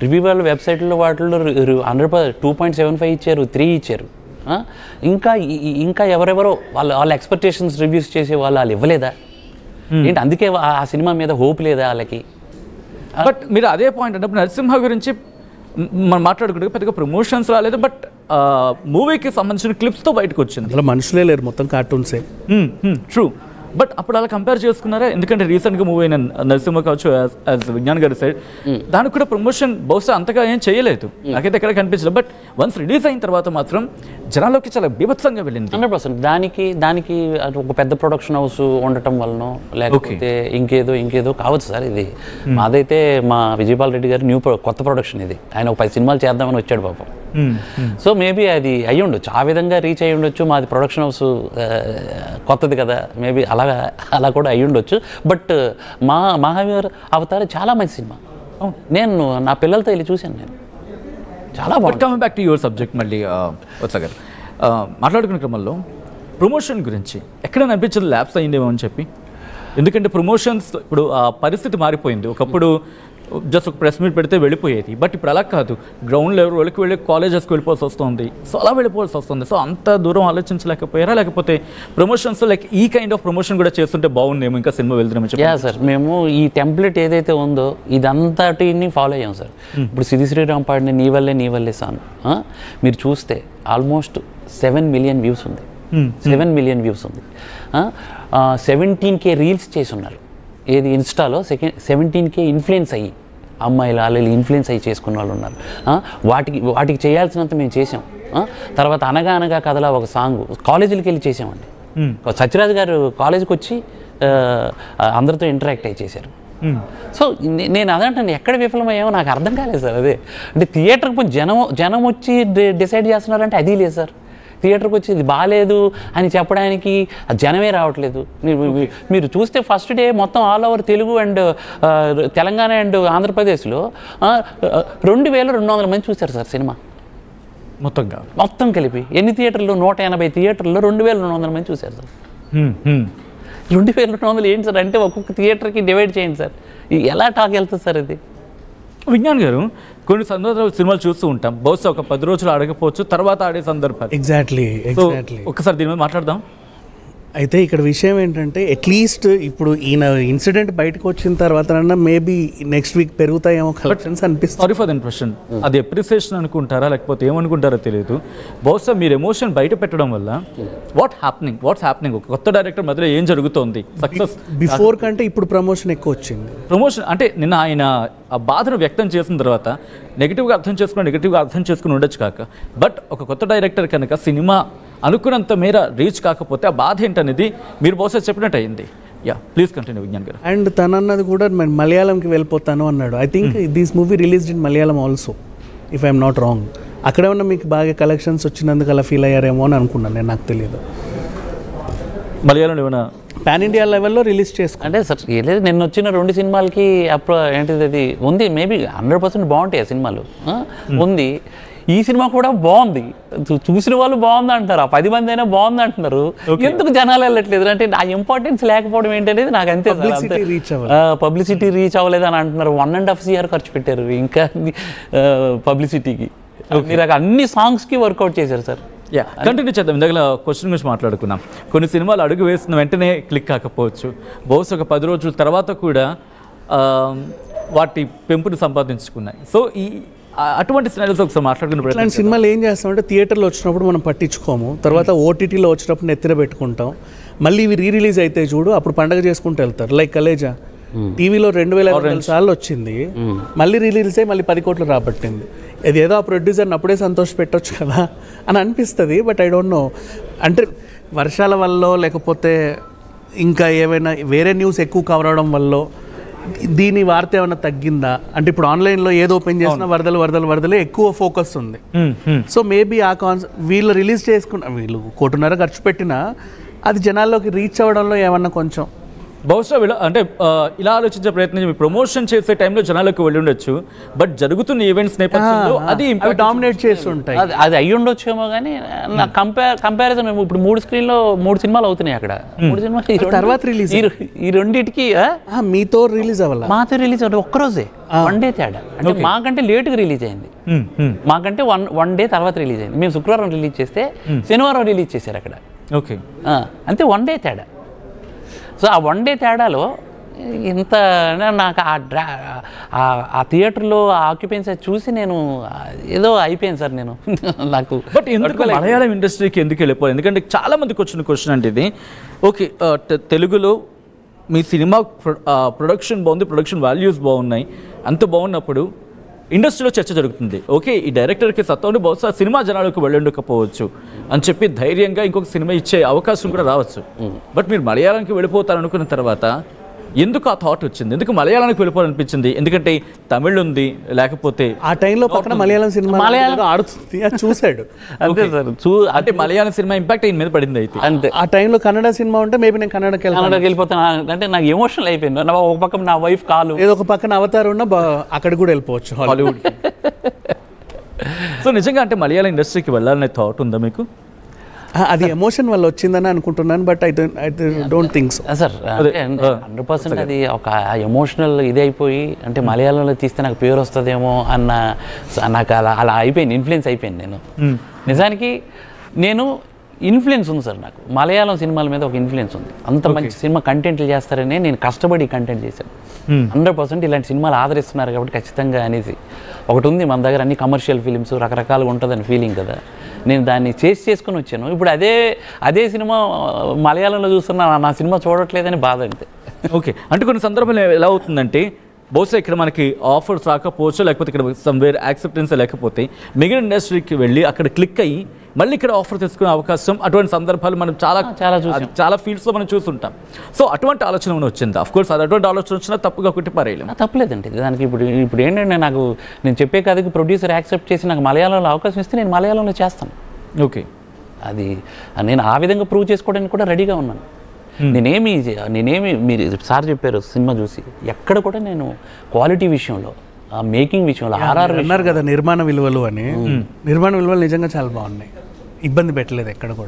రివ్యూవల్ వెబ్సైట్లో వాటిల్లో 100% 2.75 ఇచ్చారు, 3 ఇచ్చారు. ఇంకా ఎవరెవరో వాళ్ళ ఎక్స్పెక్టేషన్స్ రివ్యూస్ చేసే వాళ్ళు ఇవ్వలేదా ఏంటి? అందుకే ఆ సినిమా మీద హోప్ లేదా వాళ్ళకి? బట్ మీరు అదే పాయింట్ అంటే నరసింహ గురించి మనం మాట్లాడుకుంటే పెద్దగా ప్రమోషన్స్ రాలేదు, బట్ మూవీకి సంబంధించిన క్లిప్స్తో బయటకు వచ్చింది. అసలు మనుషులే లేరు, మొత్తం కార్టూన్సే. ట్రూ. బట్ అప్పుడు అలా కంపేర్ చేసుకున్నారా? ఎందుకంటే రీసెంట్గా మూవీ అయిన నరసింహ కావచ్చు, యాజ్ విజ్ఞాన్ గారి సైడ్ దానికి కూడా ప్రమోషన్ బహుశా అంతగా ఏం చేయలేదు, నాకైతే ఎక్కడ కనిపించలేదు. బట్ వన్స్ రిలీజ్ అయిన తర్వాత మాత్రం జనాల్లోకి చాలా బీభత్సంగా వెళ్ళింది. 100%. దానికి ఒక పెద్ద ప్రొడక్షన్ హౌస్ ఉండటం వలన లేకపోతే ఇంకేదో కావచ్చు సార్. ఇది మాదైతే మా విజయపాల్ రెడ్డి గారు కొత్త ప్రొడక్షన్ ఇది. ఆయన ఒక 10 సినిమాలు చేద్దామని వచ్చాడు పాపం. సో మేబీ అది అయ్యి ఉండొచ్చు, ఆ విధంగా రీచ్ అయ్యి ఉండొచ్చు. మాది ప్రొడక్షన్ హౌస్ కొత్తది కదా, మేబీ అలా కూడా అయ్యి ఉండొచ్చు. బట్ మహావీర్ అవతార్ చాలా మంచి సినిమా. నేను నా పిల్లలతో వెళ్ళి చూశాను, నేను చాలా బాగుంది. Coming back to your subject మళ్ళీ వత్స గారు మాట్లాడుకునే క్రమంలో ప్రమోషన్ గురించి ఎక్కడైనా అనిపించదు ల్యాబ్స్ అయ్యిందేమో అని చెప్పి? ఎందుకంటే ప్రమోషన్స్ ఇప్పుడు ఆ పరిస్థితి మారిపోయింది. ఒకప్పుడు జస్ట్ ఒక ప్రెస్ మీట్ పెడితే వెళ్ళిపోయేది, బట్ ఇప్పుడు అలా కాదు. గ్రౌండ్ లెవెల్ వాళ్ళకి వెళ్ళి కాలేజెస్కి వెళ్ళిపోవాల్సి వస్తుంది. సో అలా వెళ్ళిపోవాల్సి వస్తుంది. సో అంత దూరం ఆలోచించలేకపోయారా? లేకపోతే ప్రమోషన్స్ లైక్ ఈ కైండ్ ఆఫ్ ప్రమోషన్ కూడా చేస్తుంటే బాగుండేమో, ఇంకా సినిమా వెళ్తున్నామని చెప్పి? యా సార్, మేము ఈ టెంప్లెట్ ఏదైతే ఉందో ఇదంతటిని ఫాలో అయ్యాం సార్. ఇప్పుడు సిరి శ్రీరామ్ పాడిన నీ వల్లే సాంగ్ మీరు చూస్తే ఆల్మోస్ట్ 7 మిలియన్ వ్యూస్ ఉంది. 7 మిలియన్ వ్యూస్ ఉంది. 17K రీల్స్ చేసి ఉన్నారు. ఏది ఇన్స్టాలో 17K ఇన్ఫ్లుయెన్స్ అయ్యి అమ్మాయిలు వాళ్ళు ఇన్ఫ్లుయెన్స్ అయ్యి చేసుకున్న వాళ్ళు ఉన్నారు. వాటికి చేయాల్సినంత మేము చేసాం. తర్వాత అనగా కథలా ఒక సాంగ్ కాలేజీలకి వెళ్ళి చేసామండి. సత్యరాజ్ గారు కాలేజీకి వచ్చి అందరితో ఇంటరాక్ట్ అయ్యి చేశారు. సో నేను అదంటాను, ఎక్కడ విఫలమయ్యామో నాకు అర్థం కాలేదు సార్. అదే అంటే థియేటర్కి పోయి జనం వచ్చి డిసైడ్ చేస్తున్నారంటే అది లేదు సార్. థియేటర్కి వచ్చి ఇది బాగాలేదు అని చెప్పడానికి జనమే రావట్లేదు. మీరు చూస్తే ఫస్ట్ డే మొత్తం all over Telugu and Telangana and ఆంధ్రప్రదేశ్లో 2200 మంది చూశారు సార్ సినిమా మొత్తం కలిపి. ఎన్ని థియేటర్లు? 180 థియేటర్లో 2200 మంది చూశారు సార్. 2200 ఏంటి సార్ అంటే ఒక్కొక్క థియేటర్కి డివైడ్ చేయండి సార్, ఎలా టాక్ వెళ్తుంది సార్ ఇది? విజ్ఞాన్ గారు, కొన్ని సందర్భాలు సినిమాలు చూస్తూ ఉంటాం, బహుశా ఒక 10 రోజులు ఆడకపోవచ్చు, తర్వాత ఆడే సందర్భాలు. ఎగ్జాక్ట్లీ. ఒకసారి దీని మీద మాట్లాడదాం. అయితే ఇక్కడ విషయం ఏంటంటే అట్లీస్ట్ ఇప్పుడు ఈయన ఇన్సిడెంట్ బయటకు వచ్చిన తర్వాత మేబీ నెక్స్ట్ వీక్ పెరుగుతాయేమో కలెక్షన్స్ అనిపిస్తుంది. Sorry for that question. అది అప్రిసియేషన్ అనుకుంటారా లేకపోతే ఏమనుకుంటారో తెలియదు. బహుశా మీరు ఎమోషన్ బయట పెట్టడం వల్ల వాట్స్ హ్యాపెనింగ్ ఒక కొత్త డైరెక్టర్ మధ్యలో ఏం జరుగుతోంది? సక్సెస్ బిఫోర్ కంటే ఇప్పుడు ప్రమోషన్ ఎక్కువ వచ్చింది. ప్రమోషన్ అంటే నిన్న ఆయన ఆ బాధను వ్యక్తం చేసిన తర్వాత నెగిటివ్గా అర్థం చేసుకుని ఉండొచ్చు కాక, బట్ ఒక కొత్త డైరెక్టర్ కనుక సినిమా అనుకున్నంత మేర రీచ్ కాకపోతే ఆ బాధ ఏంటనేది మీరు బహుశా చెప్పినట్టు అయింది. యా, ప్లీజ్ కంటిన్యూ విజ్ఞాన్ గారు. అండ్ తనన్నది కూడా మలయాళంకి వెళ్ళిపోతాను అన్నాడు. I think this movie released in Malayalam also, if I'm not wrong. అక్కడేమన్నా మీకు బాగా కలెక్షన్స్ వచ్చినందుకు అలా ఫీల్ అయ్యారేమో అని అనుకున్నాను నేను, నాకు తెలియదు. మలయాళంలో ఏమైనా పాన్ ఇండియా లెవెల్లో రిలీజ్ చేసుకో అంటే సార్ లేదు, నిన్న వచ్చిన 2 సినిమాలకి అప్పుడు ఏంటిది అది ఉంది. మేబీ 100% బాగుంటాయి ఆ సినిమాలు ఉంది. ఈ సినిమా కూడా బాగుంది, చూసిన వాళ్ళు బాగుంది అంటారు, ఆ 10 మంది అయినా బాగుంది అంటున్నారు. ఎందుకు జనాలు వెళ్ళట్లేదు అంటే ఆ ఇంపార్టెన్స్ లేకపోవడం ఏంటనేది నాకు అంతే. పబ్లిసిటీ రీచ్ అవ్వలేదు అని అంటున్నారు. 1.5 CR ఖర్చు పెట్టారు ఇంకా పబ్లిసిటీకి. మీరు అన్ని సాంగ్స్కి వర్కౌట్ చేశారు సార్. కంటిన్యూ చేద్దాం. ఇందాక క్వశ్చన్ గురించి మాట్లాడుకున్నాం. కొన్ని సినిమాలు అడుగు వేసిన వెంటనే క్లిక్ కాకపోవచ్చు, బహుశా ఒక 10 రోజుల తర్వాత కూడా వాటి పెంపుని సంపాదించుకున్నాయి. సో అటువంటి సినిమాలు ఒకసారి మాట్లాడుకున్నప్పుడు ఇట్లాంటి సినిమాలు ఏం చేస్తామంటే థియేటర్లో వచ్చినప్పుడు మనం పట్టించుకోము, తర్వాత ఓటీటీలో వచ్చినప్పుడు నెత్తిన పెట్టుకుంటాం. మళ్ళీ ఇవి రిలీజ్ అయితే చూడు అప్పుడు పండగ చేసుకుంటూ వెళ్తారు. లైక్ కలేజా టీవీలో 2000 సార్లు వచ్చింది, మళ్ళీ రిలీజ్ అయ్యి మళ్ళీ 10 కోట్లు రాబట్టింది. అది ఏదో ఆ ప్రొడ్యూసర్ని అప్పుడే సంతోష పెట్టవచ్చు కదా అని అనిపిస్తుంది. బట్ ఐ డోంట్ నో, అంటే వర్షాల వల్ల లేకపోతే ఇంకా ఏమైనా వేరే న్యూస్ ఎక్కువ కవర్ అవడం వల్ల దీని వార్త ఏమైనా తగ్గిందా అంటే ఇప్పుడు ఆన్లైన్లో ఏదో ఓపెన్ చేసినా వరదలు ఎక్కువ ఫోకస్ ఉంది. సో మేబీ ఆ వీళ్ళు రిలీజ్ చేసుకున్న వీళ్ళు 1.5 కోటి ఖర్చు పెట్టినా అది జనాల్లోకి రీచ్ అవ్వడంలో ఏమన్నా కొంచెం బహుశా అంటే ఇలా ఆలోచించే ప్రయత్నం మీ ప్రమోషన్ చేసే టైంలో జనాలకు వెళ్ళి ఉండొచ్చు, బట్ జరుగుతున్న ఈవెంట్స్ నేపథ్యంలో అది డామినేట్ చేసి ఉంటాయి. అది అయ్యి ఉండొచ్చేమో కానీ నా కంపారిజన్ ఇప్పుడు 3 సినిమాలు అవుతున్నాయి అక్కడ. 3 సినిమాలు తర్వాత రిలీజ్ ఈ రెండింటికి మీతో రిలీజ్ అవ్వాలి, మాతో రిలీజ్ అవ్వదు ఒక్కరోజే, 1 డే తేడా. అంటే మాకంటే లేటుగా రిలీజ్ అయింది, మాకంటే వన్ డే తర్వాత రిలీజ్ అయింది. మేము శుక్రవారం రిలీజ్ చేస్తే శనివారం రిలీజ్ చేశారు అక్కడ. ఓకే, అంతే 1 డే తేడా. సో ఆ 1 డే తేడాలో ఇంత నాకు ఆ థియేటర్లో ఆ ఆక్యుపెన్సీ చూసి నేను ఏదో అయిపోయింది సార్ నేను నాకు. బట్ ఎందుకు మలయాళం ఇండస్ట్రీకి ఎందుకు వెళ్ళిపోవాలి? ఎందుకంటే చాలా మందికి వచ్చిన క్వశ్చన్ అంటే ఇది. ఓకే, తెలుగులో మీ సినిమా ప్రొడక్షన్ బాగుంది, ప్రొడక్షన్ వాల్యూస్ బాగున్నాయి, అంత బాగున్నప్పుడు ఇండస్ట్రీలో చర్చ జరుగుతుంది. ఓకే, ఈ డైరెక్టర్కి సత్తా ఉండి బహుశా సినిమా జనాలకు వెళ్ళండకపోవచ్చు అని చెప్పి ధైర్యంగా ఇంకొక సినిమా ఇచ్చే అవకాశం కూడా రావచ్చు. బట్ మీరు మలయాళంకి వెళ్ళిపోతారనుకున్న తర్వాత ఎందుకు ఆ థాట్ వచ్చింది? ఎందుకు మలయాళానికి వెళ్ళిపోవాలనిపించింది? ఎందుకంటే తమిళ్ ఉంది, లేకపోతే ఆ టైంలో పక్కన మలయాళం సినిమా ఆడుతుంది, అది చూసాడు అంతే సార్. అంటే మలయాళం సినిమా ఇంపాక్ట్ ఆయన మీద పడింది అయితే. అంతే. ఆ టైంలో కన్నడ సినిమా ఉంటే మేబీ నేను కన్నడకి వెళ్ళిపోతాను అంటే నాకు ఎమోషనల్ అయిపోయింది. ఒక పక్క నా వైఫ్ కాలు, ఏదో ఒక పక్కన అవతారం ఉన్నా అక్కడికి కూడా వెళ్ళిపోవచ్చు హాలీవుడ్. సో నిజంగా అంటే మలయాళం ఇండస్ట్రీకి వెళ్ళాలనే థాట్ ఉందా మీకు? అది ఎమోషన్ వల్ల వచ్చిందని అనుకుంటున్నాను, but I don't think so sir. 100% అది ఒక ఎమోషనల్ ఇది అయిపోయి, అంటే మలయాళంలో తీస్తే నాకు పేరు వస్తుందేమో అన్న నాకు అలా అయిపోయింది, ఇన్ఫ్లుయెన్స్ అయిపోయింది నేను. నిజానికి ఇన్ఫ్లుయెన్స్ ఉంది సార్ నాకు, మలయాళం సినిమాల మీద ఒక ఇన్ఫ్లుయెన్స్ ఉంది. అంత మంచి సినిమా కంటెంట్లు చేస్తారని నేను కష్టపడి కంటెంట్ చేశాను. 100% ఇలాంటి సినిమాలు ఆదరిస్తున్నారు కాబట్టి ఖచ్చితంగా అనేసి ఒకటి ఉంది మన దగ్గర. అన్ని కమర్షియల్ ఫిలిమ్స్ రకరకాలుగా ఉంటుందని ఫీలింగ్ కదా, నేను దాన్ని చేసుకొని వచ్చాను. ఇప్పుడు అదే సినిమా మలయాళంలో చూస్తున్నా, నా సినిమా చూడట్లేదని బాధ అంతే. ఓకే, అంటే కొన్ని సందర్భాలు ఎలా అవుతుందంటే బహుశా ఇక్కడ మనకి ఆఫర్స్ రాకపోవచ్చు, లేకపోతే ఇక్కడ సమ్వేర్ యాక్సెప్టెన్స్ లేకపోతే మిగిలిన ఇండస్ట్రీకి వెళ్ళి అక్కడ క్లిక్ అయ్యి మళ్ళీ ఇక్కడ ఆఫర్ తీసుకునే అవకాశం, అటువంటి సందర్భాలు మనం చాలా ఫీల్డ్స్లో మనం చూస్తుంటాం. సో అటువంటి ఆలోచన వచ్చింది. అఫ్ కోర్స్ అటువంటి ఆలోచన వచ్చినా తప్పుగా ఒకటి పరేయలేము, తప్పలేదండి దానికి. ఇప్పుడు ఏంటంటే నేను చెప్పే కథకి ప్రొడ్యూసర్ యాక్సెప్ట్ చేసి నాకు మలయాళంలో అవకాశం ఇస్తే నేను మలయాళంలో చేస్తాను. ఓకే, అది నేను ఆ విధంగా ప్రూవ్ చేసుకోవడానికి కూడా రెడీగా ఉన్నాను. నేనేమి మీరు సార్ చెప్పారు సినిమా చూసి, ఎక్కడ కూడా నేను క్వాలిటీ విషయంలో, మేకింగ్ విషయంలో అన్నారు కదా నిర్మాణ విలువలు అని, నిర్మాణ విలువలు నిజంగా చాలా బాగున్నాయి, ఇబ్బంది పెట్టలేదు ఎక్కడ కూడా.